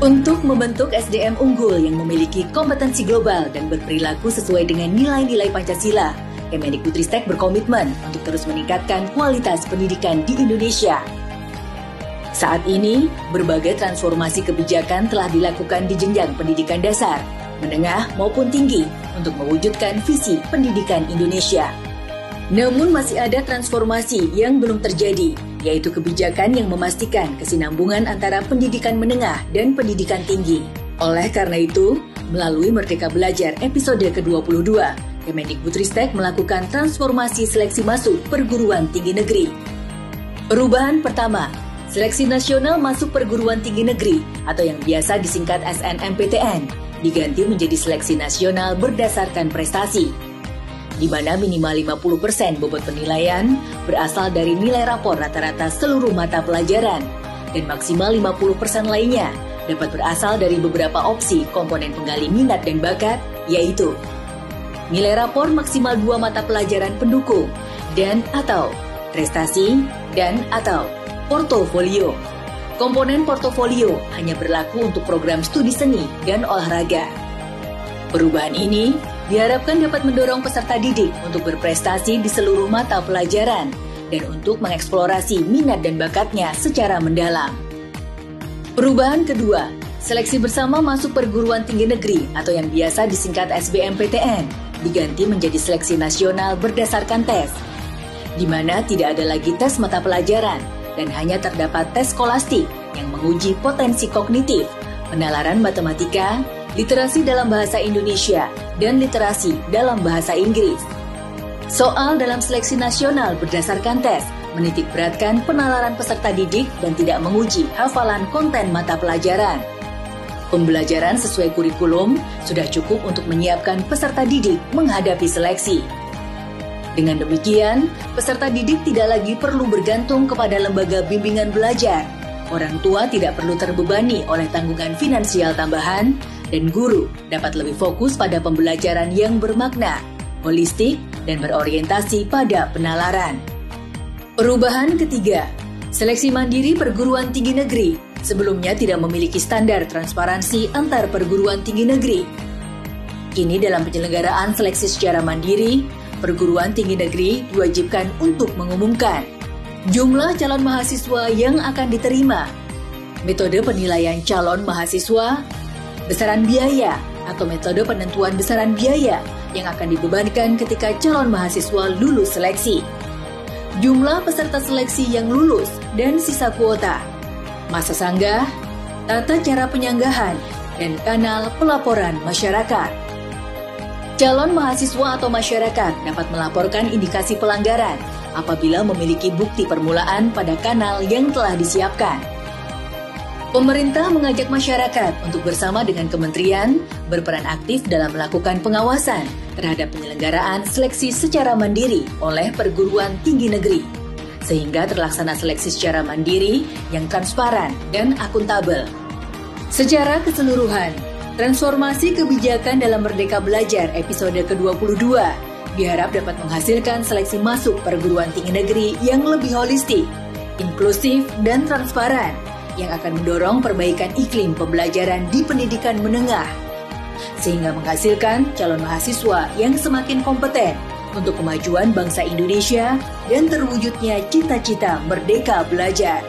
Untuk membentuk SDM unggul yang memiliki kompetensi global dan berperilaku sesuai dengan nilai-nilai Pancasila, Kemendikbudristek berkomitmen untuk terus meningkatkan kualitas pendidikan di Indonesia. Saat ini, berbagai transformasi kebijakan telah dilakukan di jenjang pendidikan dasar, menengah maupun tinggi untuk mewujudkan visi pendidikan Indonesia. Namun masih ada transformasi yang belum terjadi, yaitu kebijakan yang memastikan kesinambungan antara pendidikan menengah dan pendidikan tinggi. Oleh karena itu, melalui Merdeka Belajar episode ke-22, Kemendikbudristek melakukan transformasi seleksi masuk perguruan tinggi negeri. Perubahan pertama, seleksi nasional masuk perguruan tinggi negeri atau yang biasa disingkat SNMPTN diganti menjadi seleksi nasional berdasarkan prestasi, di mana minimal 50% bobot penilaian berasal dari nilai rapor rata-rata seluruh mata pelajaran dan maksimal 50% lainnya dapat berasal dari beberapa opsi komponen penggali minat dan bakat, yaitu nilai rapor maksimal 2 mata pelajaran pendukung dan atau prestasi dan atau portofolio. Komponen portofolio hanya berlaku untuk program studi seni dan olahraga. Perubahan ini diharapkan dapat mendorong peserta didik untuk berprestasi di seluruh mata pelajaran dan untuk mengeksplorasi minat dan bakatnya secara mendalam. Perubahan kedua, seleksi bersama masuk perguruan tinggi negeri atau yang biasa disingkat SBMPTN diganti menjadi seleksi nasional berdasarkan tes, di mana tidak ada lagi tes mata pelajaran dan hanya terdapat tes skolastik yang menguji potensi kognitif, penalaran matematika, literasi dalam bahasa Indonesia, dan literasi dalam bahasa Inggris. Soal dalam seleksi nasional berdasarkan tes menitik beratkan penalaran peserta didik dan tidak menguji hafalan konten mata pelajaran. Pembelajaran sesuai kurikulum sudah cukup untuk menyiapkan peserta didik menghadapi seleksi. Dengan demikian, peserta didik tidak lagi perlu bergantung kepada lembaga bimbingan belajar. Orang tua tidak perlu terbebani oleh tanggungan finansial tambahan, dan guru dapat lebih fokus pada pembelajaran yang bermakna, holistik, dan berorientasi pada penalaran. Perubahan ketiga, seleksi mandiri perguruan tinggi negeri sebelumnya tidak memiliki standar transparansi antar perguruan tinggi negeri. Kini dalam penyelenggaraan seleksi secara mandiri, perguruan tinggi negeri diwajibkan untuk mengumumkan jumlah calon mahasiswa yang akan diterima, metode penilaian calon mahasiswa, besaran biaya atau metode penentuan besaran biaya yang akan dibebankan ketika calon mahasiswa lulus seleksi, jumlah peserta seleksi yang lulus dan sisa kuota, masa sanggah, tata cara penyanggahan, dan kanal pelaporan masyarakat. Calon mahasiswa atau masyarakat dapat melaporkan indikasi pelanggaran apabila memiliki bukti permulaan pada kanal yang telah disiapkan. Pemerintah mengajak masyarakat untuk bersama dengan kementerian berperan aktif dalam melakukan pengawasan terhadap penyelenggaraan seleksi secara mandiri oleh perguruan tinggi negeri, sehingga terlaksana seleksi secara mandiri yang transparan dan akuntabel. Secara keseluruhan, transformasi kebijakan dalam Merdeka Belajar episode ke-22 diharap dapat menghasilkan seleksi masuk perguruan tinggi negeri yang lebih holistik, inklusif, dan transparan, yang akan mendorong perbaikan iklim pembelajaran di pendidikan menengah, sehingga menghasilkan calon mahasiswa yang semakin kompeten untuk kemajuan bangsa Indonesia dan terwujudnya cita-cita Merdeka Belajar.